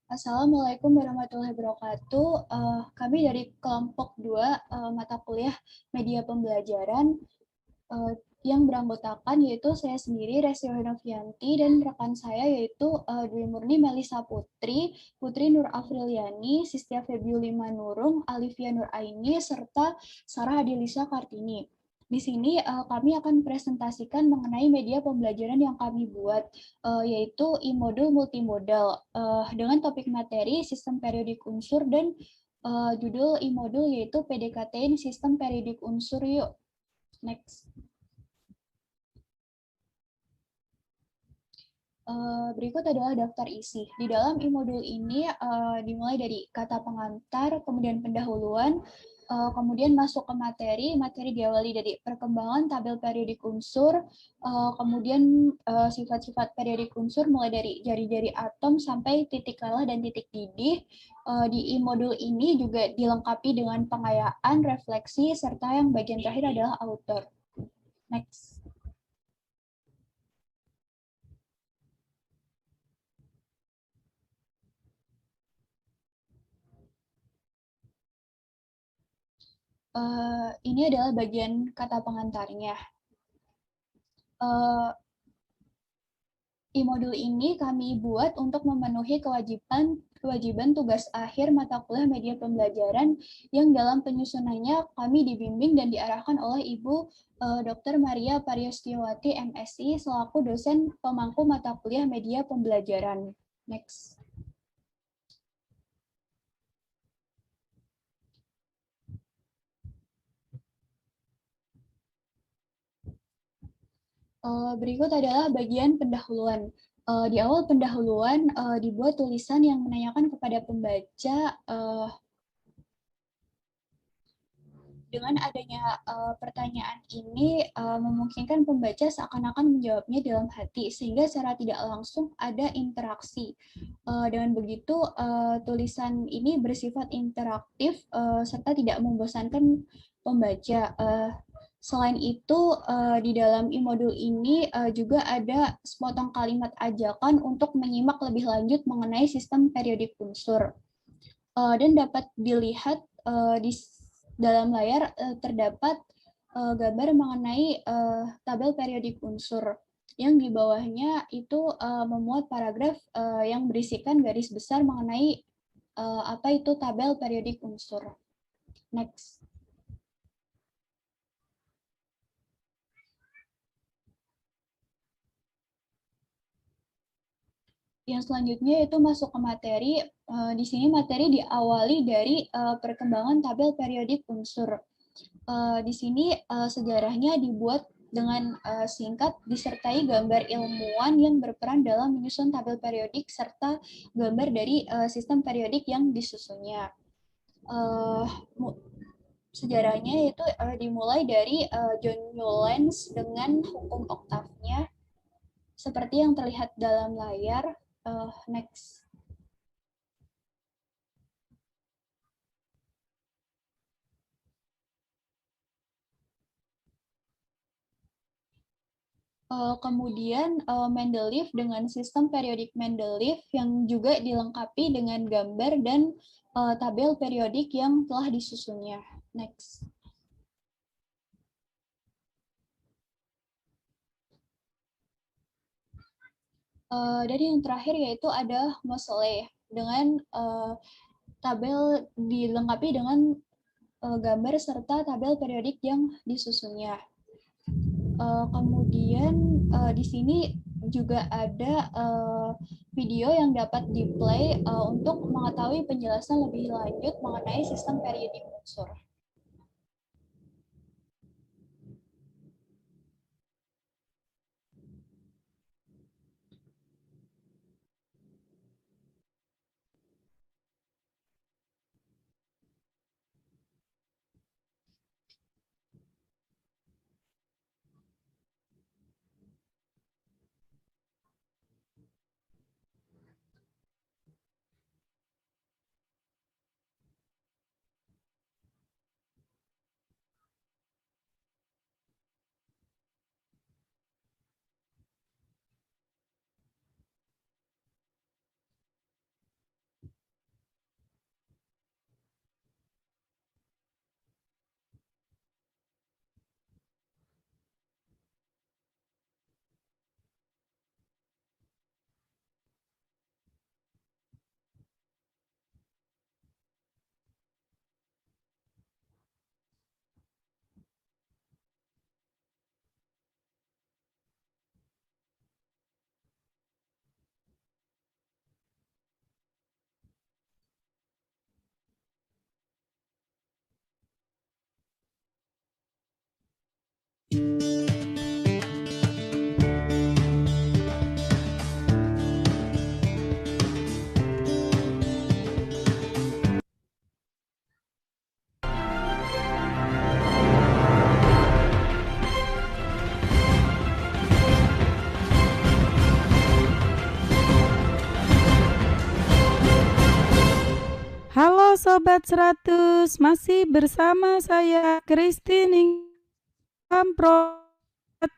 Assalamualaikum warahmatullahi wabarakatuh. Kami dari kelompok 2 mata kuliah media pembelajaran eh, yang beranggotakan yaitu saya sendiri Resti Novianti dan rekan saya yaitu Dwi Murni Melisa Putri, Putri Nur Afriliani, Sistia Febiuli Manurung, Alivia Nur Aini, serta Sarah Adilisa Kartini. Di sini kami akan presentasikan mengenai media pembelajaran yang kami buat, yaitu e-modul multimodal dengan topik materi sistem periodik unsur dan judul e-modul yaitu PDKT sistem periodik unsur. Yuk, next. Berikut adalah daftar isi. Di dalam e-modul ini dimulai dari kata pengantar, kemudian pendahuluan, kemudian masuk ke materi. Materi diawali dari perkembangan tabel periodik unsur, kemudian sifat-sifat periodik unsur mulai dari jari-jari atom sampai titik kalah dan titik didih. Di e-modul ini juga dilengkapi dengan pengayaan, refleksi, serta yang bagian terakhir adalah author. Next. Ini adalah bagian kata pengantarnya. E-modul ini kami buat untuk memenuhi kewajiban tugas akhir mata kuliah media pembelajaran yang dalam penyusunannya kami dibimbing dan diarahkan oleh Ibu Dr. Maria Pariostiwati MSI selaku dosen pemangku mata kuliah media pembelajaran. Next. Berikut adalah bagian pendahuluan. Di awal pendahuluan dibuat tulisan yang menanyakan kepada pembaca dengan adanya pertanyaan ini memungkinkan pembaca seakan-akan menjawabnya dalam hati sehingga secara tidak langsung ada interaksi. Dengan begitu tulisan ini bersifat interaktif serta tidak membosankan pembaca. Selain itu, di dalam e-modul ini juga ada sepotong kalimat ajakan untuk menyimak lebih lanjut mengenai sistem periodik unsur. Dan dapat dilihat di dalam layar terdapat gambar mengenai tabel periodik unsur. Yang di bawahnya itu memuat paragraf yang berisikan garis besar mengenai apa itu tabel periodik unsur. Next. Yang selanjutnya itu masuk ke materi. Di sini materi diawali dari perkembangan tabel periodik unsur. Di sini sejarahnya dibuat dengan singkat disertai gambar ilmuwan yang berperan dalam menyusun tabel periodik serta gambar dari sistem periodik yang disusunnya. Sejarahnya itu dimulai dari John Newlands dengan hukum oktavnya seperti yang terlihat dalam layar. Next. Kemudian Mendeleev dengan sistem periodik Mendeleev yang juga dilengkapi dengan gambar dan tabel periodik yang telah disusunnya. Next. Dan yang terakhir yaitu ada Moseley dengan tabel dilengkapi dengan gambar serta tabel periodik yang disusunnya. Kemudian di sini juga ada video yang dapat di-play untuk mengetahui penjelasan lebih lanjut mengenai sistem periodik unsur. Sobat 100, masih bersama saya Christine Pro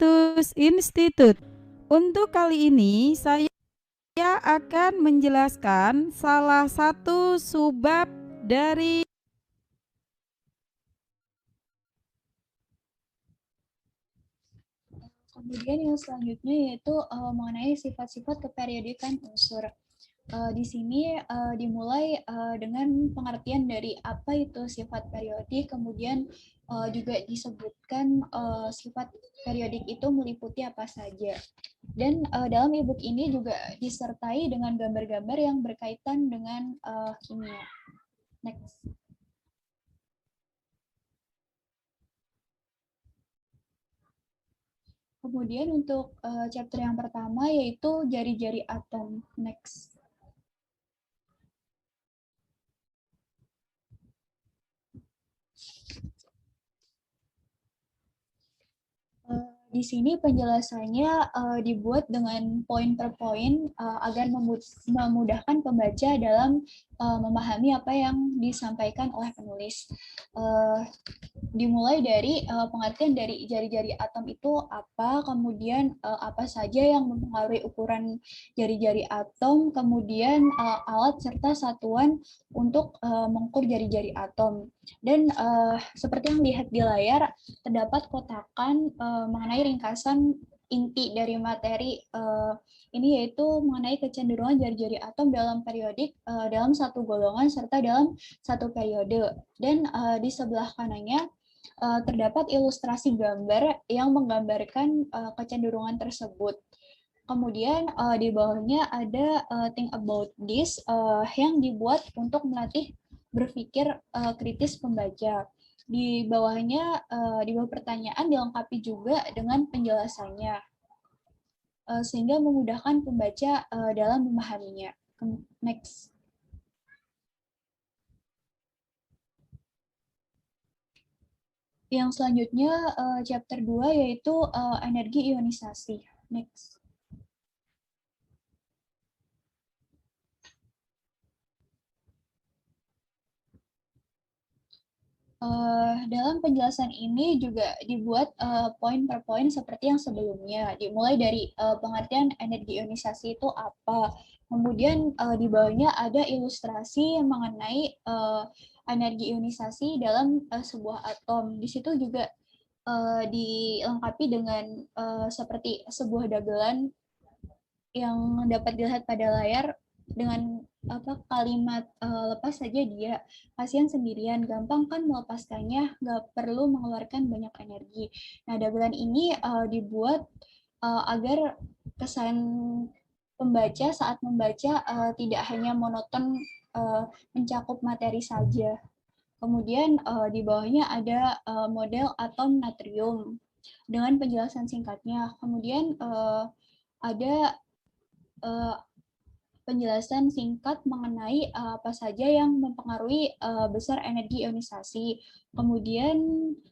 100 Institute. Untuk kali ini saya akan menjelaskan salah satu subbab dari Kemudian yang selanjutnya yaitu mengenai sifat-sifat keperiodikan unsur. Di sini dimulai dengan pengertian dari apa itu sifat periodik, kemudian juga disebutkan sifat periodik itu meliputi apa saja. Dan dalam e-book ini juga disertai dengan gambar-gambar yang berkaitan dengan kimia. Next. Kemudian untuk chapter yang pertama yaitu jari-jari atom. Next. Di sini penjelasannya dibuat dengan poin per poin agar memudahkan pembaca dalam memahami apa yang disampaikan oleh penulis. Dimulai dari pengertian dari jari-jari atom itu apa, kemudian apa saja yang mempengaruhi ukuran jari-jari atom, kemudian alat serta satuan untuk mengukur jari-jari atom. Dan seperti yang lihat di layar, terdapat kotakan mengenai ringkasan inti dari materi ini, yaitu mengenai kecenderungan jari-jari atom dalam periodik dalam satu golongan serta dalam satu periode. Dan di sebelah kanannya terdapat ilustrasi gambar yang menggambarkan kecenderungan tersebut. Kemudian di bawahnya ada think about this yang dibuat untuk melatih berpikir kritis pembaca. Di bawahnya, di bawah pertanyaan dilengkapi juga dengan penjelasannya, sehingga memudahkan pembaca dalam memahaminya. Next. Yang selanjutnya chapter 2 yaitu energi ionisasi. Next. Dalam penjelasan ini juga dibuat poin per poin seperti yang sebelumnya. Dimulai dari pengertian energi ionisasi itu apa. Kemudian di bawahnya ada ilustrasi mengenai energi ionisasi dalam sebuah atom. Di situ juga dilengkapi dengan seperti sebuah dagelan yang dapat dilihat pada layar dengan kalimat lepas saja dia, kasihan sendirian, gampang kan melepaskannya, nggak perlu mengeluarkan banyak energi. Nah, dagelan ini dibuat agar kesan pembaca saat membaca tidak hanya monoton mencakup materi saja. Kemudian di bawahnya ada model atom natrium dengan penjelasan singkatnya. Kemudian ada penjelasan singkat mengenai apa saja yang mempengaruhi besar energi ionisasi. Kemudian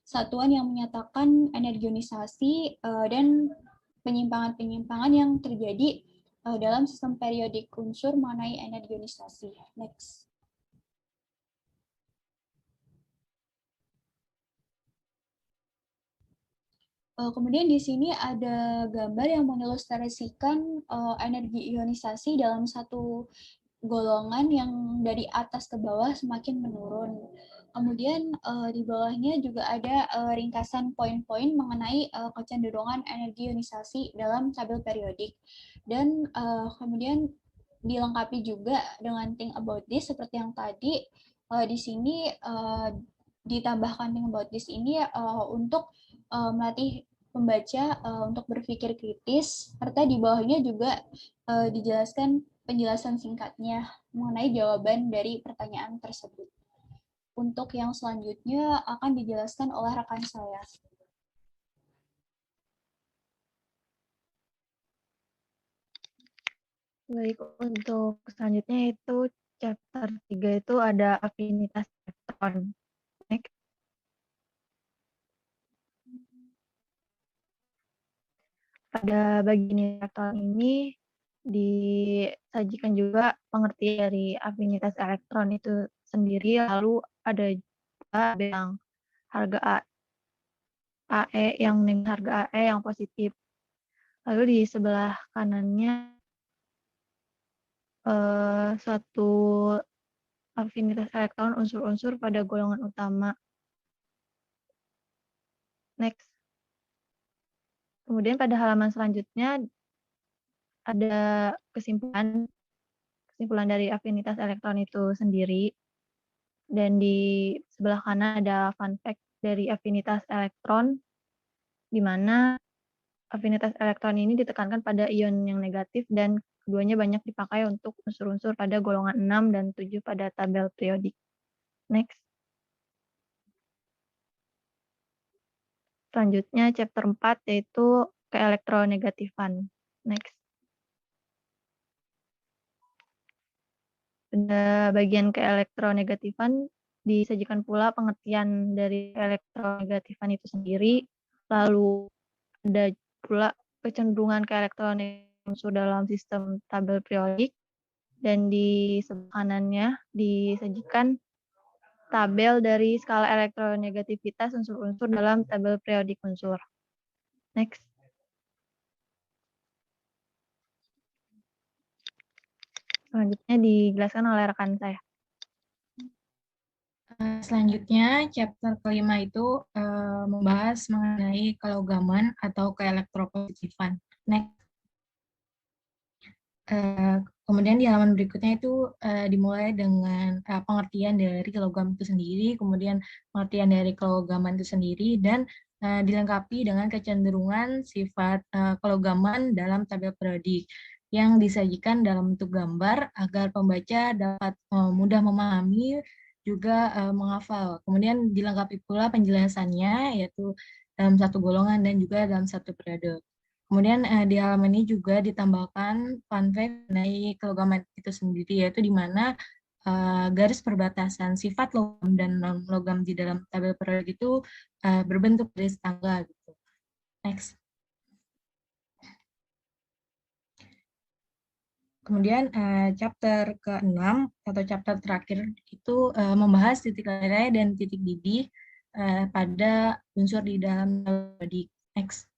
satuan yang menyatakan energi ionisasi dan penyimpangan-penyimpangan yang terjadi dalam sistem periodik unsur mengenai energi ionisasi. Next. Kemudian di sini ada gambar yang mengilustrasikan energi ionisasi dalam satu golongan yang dari atas ke bawah semakin menurun. Kemudian di bawahnya juga ada ringkasan poin-poin mengenai kecenderungan energi ionisasi dalam tabel periodik. Dan kemudian dilengkapi juga dengan think about this seperti yang tadi. Di sini ditambahkan think about this ini untuk melatih pembaca untuk berpikir kritis, serta di bawahnya juga dijelaskan penjelasan singkatnya mengenai jawaban dari pertanyaan tersebut. Untuk yang selanjutnya akan dijelaskan oleh rekan saya. Baik, untuk selanjutnya itu chapter 3 itu ada afinitas elektron. Next. Pada bagian elektron ini disajikan juga pengertian dari afinitas elektron itu sendiri, lalu ada juga yang harga AE harga AE yang positif. Lalu di sebelah kanannya suatu afinitas elektron unsur-unsur pada golongan utama. Next. Kemudian pada halaman selanjutnya ada kesimpulan dari afinitas elektron itu sendiri. Dan di sebelah kanan ada fun fact dari afinitas elektron, di mana afinitas elektron ini ditekankan pada ion yang negatif dan keduanya banyak dipakai untuk unsur-unsur pada golongan 6 dan 7 pada tabel periodik. Next. Selanjutnya chapter 4 yaitu keelektronegatifan. Next. Pada bagian keelektronegatifan disajikan pula pengertian dari elektronegatifan itu sendiri, lalu ada pula kecenderungan keelektronegatifan unsur dalam sistem tabel periodik, dan di sebelah kanannya disajikan tabel dari skala elektronegativitas unsur-unsur dalam tabel periodik unsur. Next. Selanjutnya dijelaskan oleh rekan saya. Selanjutnya, chapter kelima itu membahas mengenai kelogaman atau keelektropositifan. Next. Kemudian di halaman berikutnya itu dimulai dengan pengertian dari logam itu sendiri, kemudian pengertian dari kelogaman itu sendiri, dan dilengkapi dengan kecenderungan sifat kelogaman dalam tabel periodik yang disajikan dalam bentuk gambar agar pembaca dapat mudah memahami juga menghafal. Kemudian dilengkapi pula penjelasannya, yaitu dalam satu golongan dan juga dalam satu periode. Kemudian di halaman ini juga ditambahkan fun fact mengenai kelogaman itu sendiri, yaitu di mana garis perbatasan sifat logam dan non-logam di dalam tabel periodik itu berbentuk garis tangga. Gitu. Next. Kemudian chapter ke-6 atau chapter terakhir itu membahas titik leleh dan titik didih pada unsur di dalam periodik. Next.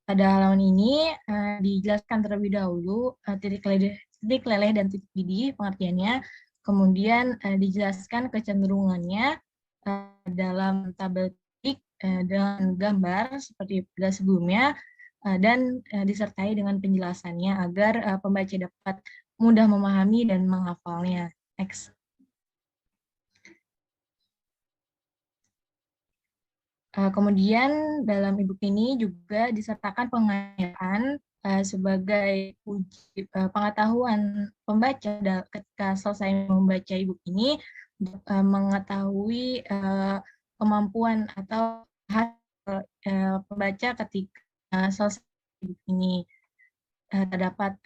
Pada halaman ini dijelaskan terlebih dahulu titik leleh dan titik didih pengertiannya, kemudian dijelaskan kecenderungannya dalam tabel dengan gambar seperti pada sebelumnya, dan disertai dengan penjelasannya agar pembaca dapat mudah memahami dan menghafalnya. Next. Kemudian dalam e-book ini juga disertakan pengayaan sebagai uji pengetahuan pembaca ketika selesai membaca e-book ini, mengetahui kemampuan atau pembaca ketika selesai e-book ini. Terdapat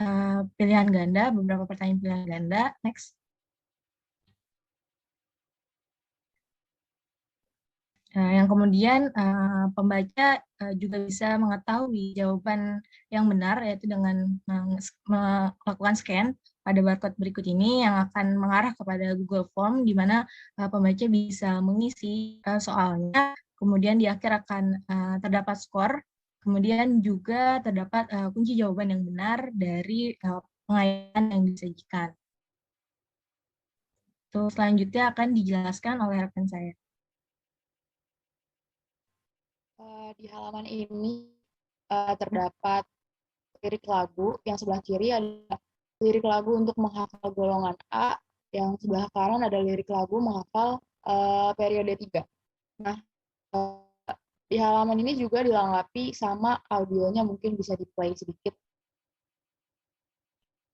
pilihan ganda, beberapa pertanyaan pilihan ganda. Next. Yang kemudian pembaca juga bisa mengetahui jawaban yang benar, yaitu dengan melakukan scan pada barcode berikut ini yang akan mengarah kepada Google Form, di mana pembaca bisa mengisi soalnya, kemudian di akhir akan terdapat skor, kemudian juga terdapat kunci jawaban yang benar dari pengayaan yang disajikan. Selanjutnya akan dijelaskan oleh rekan saya. Di halaman ini terdapat lirik lagu, yang sebelah kiri ada lirik lagu untuk menghafal golongan A, yang sebelah kanan ada lirik lagu menghafal periode 3. Nah, di halaman ini juga dilengkapi sama audionya, mungkin bisa di-play sedikit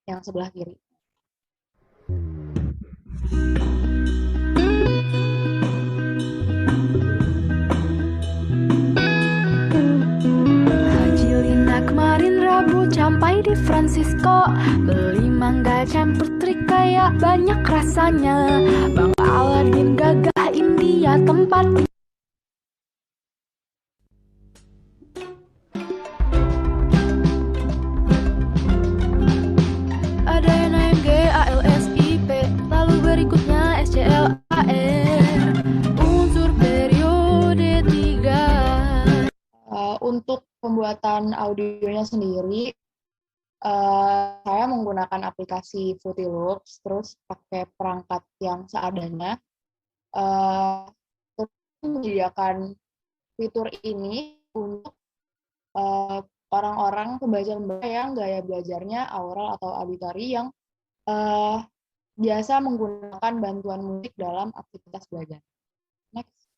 yang sebelah kiri. Kemarin Rabu sampai di Francisco, beli mangga campur trik kayak banyak rasanya. Bang Aladin gagah India tempat pembuatan audionya sendiri, saya menggunakan aplikasi Fruityloops, terus pakai perangkat yang seadanya. Terus menyediakan fitur ini untuk orang-orang pembaca yang gaya belajarnya aural atau auditory yang biasa menggunakan bantuan musik dalam aktivitas belajar. Next.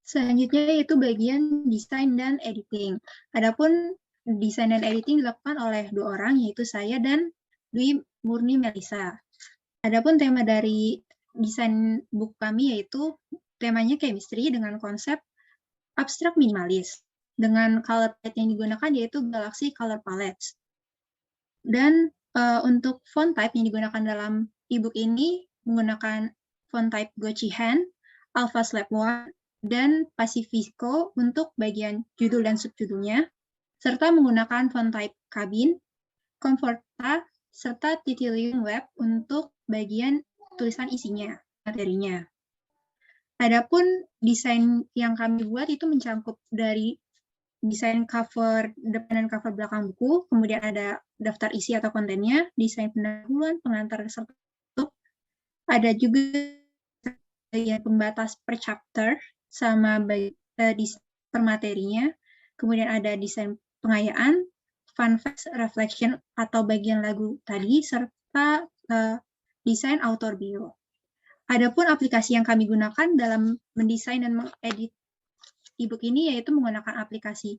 Selanjutnya yaitu bagian desain dan editing. Adapun desain dan editing dilakukan oleh dua orang, yaitu saya dan Dwi Murni Melisa. Adapun tema dari desain buku kami yaitu temanya chemistry dengan konsep abstrak minimalis. Dengan color palette yang digunakan yaitu Galaxy Color Palettes. Dan untuk font type yang digunakan dalam ebook ini menggunakan font type Gochihan, Alpha Slab 1, dan Pacifico untuk bagian judul dan subjudulnya, serta menggunakan font type Cabin, Comforta, serta Titilium Web untuk bagian tulisan isinya, materinya. Adapun desain yang kami buat itu mencakup dari desain cover depan dan cover belakang buku, kemudian ada daftar isi atau kontennya, desain pendahuluan, pengantar serta tutup, ada juga bagian pembatas per chapter, sama desain per materinya, kemudian ada desain pengayaan, fun facts, reflection atau bagian lagu tadi, serta desain author bio. Adapun aplikasi yang kami gunakan dalam mendesain dan mengedit ebook ini yaitu menggunakan aplikasi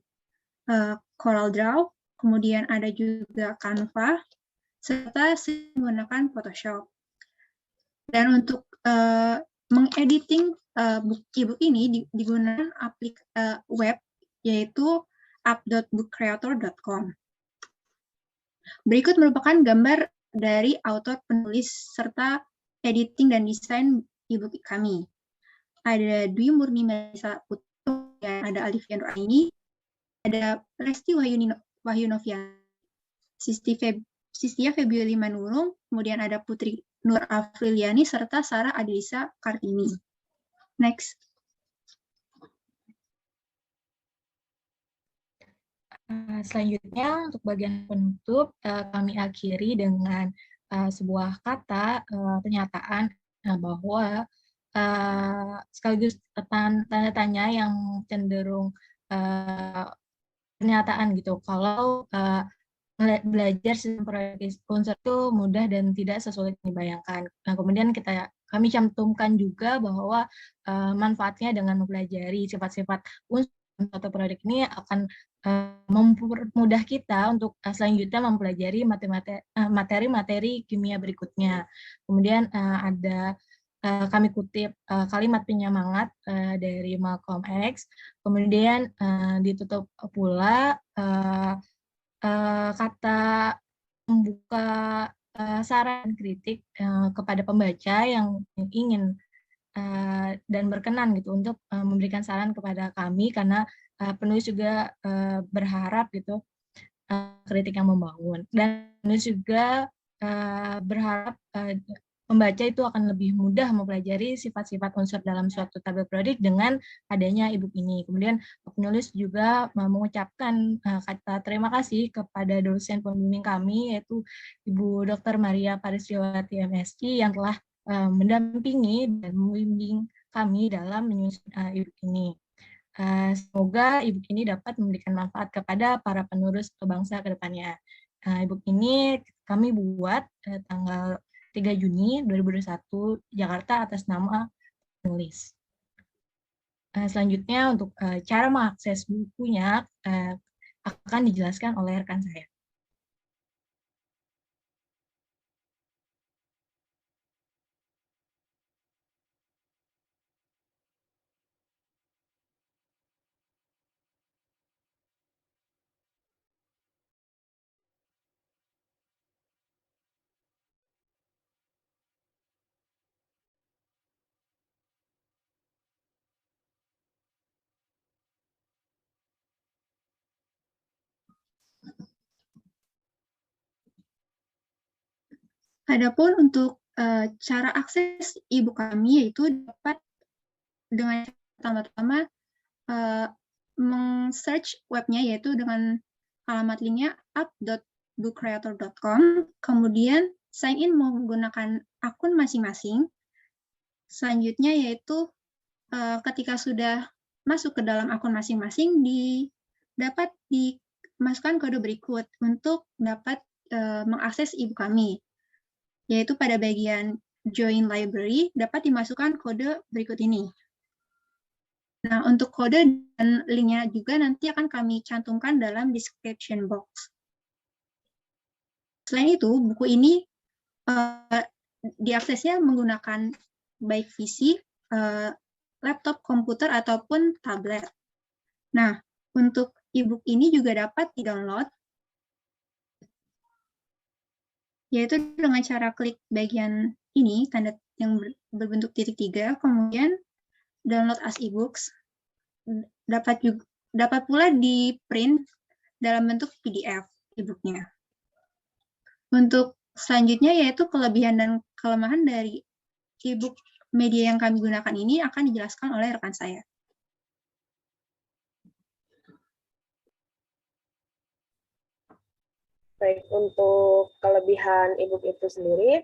CorelDRAW, kemudian ada juga Canva, serta menggunakan Photoshop. Dan untuk mengediting ebook ini digunakan web yaitu app.bookcreator.com. Berikut merupakan gambar dari author, penulis, serta editing dan desain ebook kami. Ada Dwi Murni Melisa Putu, ada Alivia Nuraini, ada Resti Wahyunovian, Sistia Febioly Manurung, kemudian ada Putri Nur Afriliani, serta Sarah Adelisa Kartini. Next. Selanjutnya untuk bagian penutup kami akhiri dengan sebuah kata pernyataan bahwa sekaligus tanda tanya yang cenderung pernyataan gitu. Kalau belajar sistem proyek unsur itu mudah dan tidak sesulit yang dibayangkan. Nah, kemudian kami cantumkan juga bahwa manfaatnya dengan mempelajari sifat-sifat unsur atau proyek ini akan mempermudah kita untuk selanjutnya mempelajari materi-materi kimia berikutnya. Kemudian ada kami kutip kalimat penyemangat dari Malcolm X, kemudian ditutup pula kata membuka saran kritik kepada pembaca yang ingin dan berkenan gitu untuk memberikan saran kepada kami, karena penulis juga berharap gitu kritik yang membangun, dan penulis juga berharap pembaca itu akan lebih mudah mempelajari sifat-sifat unsur dalam suatu tabel periodik dengan adanya ebook ini. Kemudian penulis juga mengucapkan kata terima kasih kepada dosen pembimbing kami, yaitu Ibu Dr. Maria Paristiwati MSc yang telah mendampingi dan membimbing kami dalam menyusun ebook ini. Semoga ebook ini dapat memberikan manfaat kepada para penerus bangsa ke depannya. Ebook ini kami buat tanggal 3 Juni 2021 Jakarta atas nama penulis. Selanjutnya untuk cara mengakses bukunya akan dijelaskan oleh rekan saya. Adapun untuk cara akses ebook kami yaitu dapat dengan pertama-tama meng-search webnya, yaitu dengan alamat linknya app.bookcreator.com, kemudian sign in menggunakan akun masing-masing. Selanjutnya yaitu ketika sudah masuk ke dalam akun masing-masing, dapat dimasukkan kode berikut untuk dapat mengakses e-book kami, yaitu pada bagian Join Library dapat dimasukkan kode berikut ini. Nah, untuk kode dan linknya juga nanti akan kami cantumkan dalam description box. Selain itu, buku ini diaksesnya menggunakan baik PC, laptop, komputer, ataupun tablet. Nah, untuk e-book ini juga dapat di-download, yaitu dengan cara klik bagian ini, tanda yang berbentuk titik 3, kemudian download as e-books, dapat pula di print dalam bentuk PDF e-booknya. Untuk selanjutnya yaitu kelebihan dan kelemahan dari e-book media yang kami gunakan ini akan dijelaskan oleh rekan saya. Baik, untuk kelebihan e-book itu sendiri,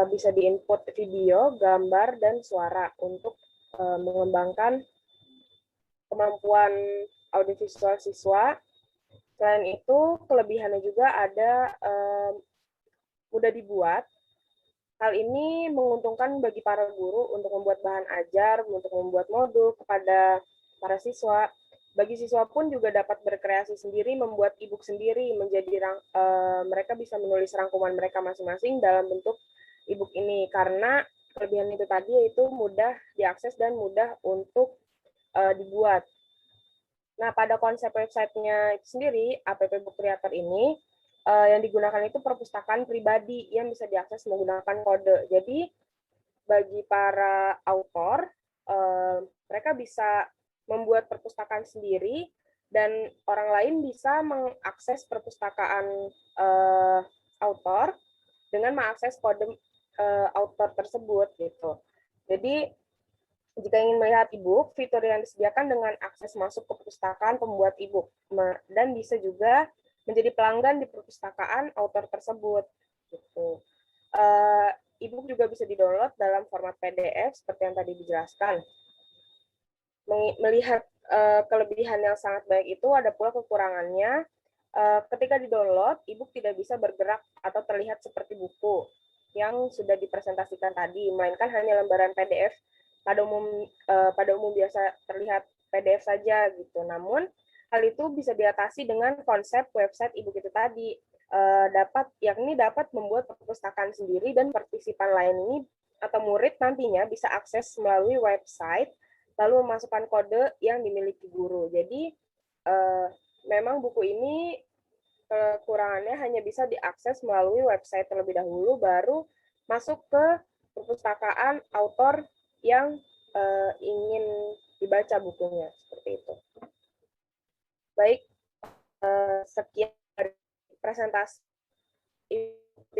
bisa di-input video, gambar, dan suara untuk mengembangkan kemampuan audiovisual siswa. Selain itu, kelebihannya juga ada mudah dibuat. Hal ini menguntungkan bagi para guru untuk membuat bahan ajar, untuk membuat modul kepada para siswa. Bagi siswa pun juga dapat berkreasi sendiri, membuat e-book sendiri, mereka bisa menulis rangkuman mereka masing-masing dalam bentuk e-book ini, karena kelebihan itu tadi yaitu mudah diakses dan mudah untuk dibuat. Nah, pada konsep websitenya itu sendiri, App Book Creator ini, yang digunakan itu perpustakaan pribadi yang bisa diakses menggunakan kode. Jadi, bagi para author, mereka bisa membuat perpustakaan sendiri, dan orang lain bisa mengakses perpustakaan author dengan mengakses kode author tersebut gitu. Jadi jika ingin melihat e-book, fitur yang disediakan dengan akses masuk ke perpustakaan pembuat e-book, dan bisa juga menjadi pelanggan di perpustakaan author tersebut. Gitu. E-book juga bisa di-download dalam format PDF seperti yang tadi dijelaskan. Melihat kelebihan yang sangat baik itu, ada pula kekurangannya. Ketika di-download, e-book tidak bisa bergerak atau terlihat seperti buku yang sudah dipresentasikan tadi, melainkan hanya lembaran PDF pada umum biasa terlihat PDF saja gitu. Namun hal itu bisa diatasi dengan konsep website e-book itu tadi, dapat membuat perpustakaan sendiri, dan partisipan lain ini atau murid nantinya bisa akses melalui website lalu memasukkan kode yang dimiliki guru. Jadi memang buku ini kekurangannya hanya bisa diakses melalui website terlebih dahulu, baru masuk ke perpustakaan author yang ingin dibaca bukunya, seperti itu. Baik, sekian dari presentasi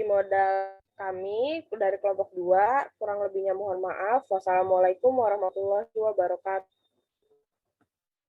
modal kami dari kelompok 2, kurang lebihnya mohon maaf. Wassalamualaikum warahmatullahi wabarakatuh.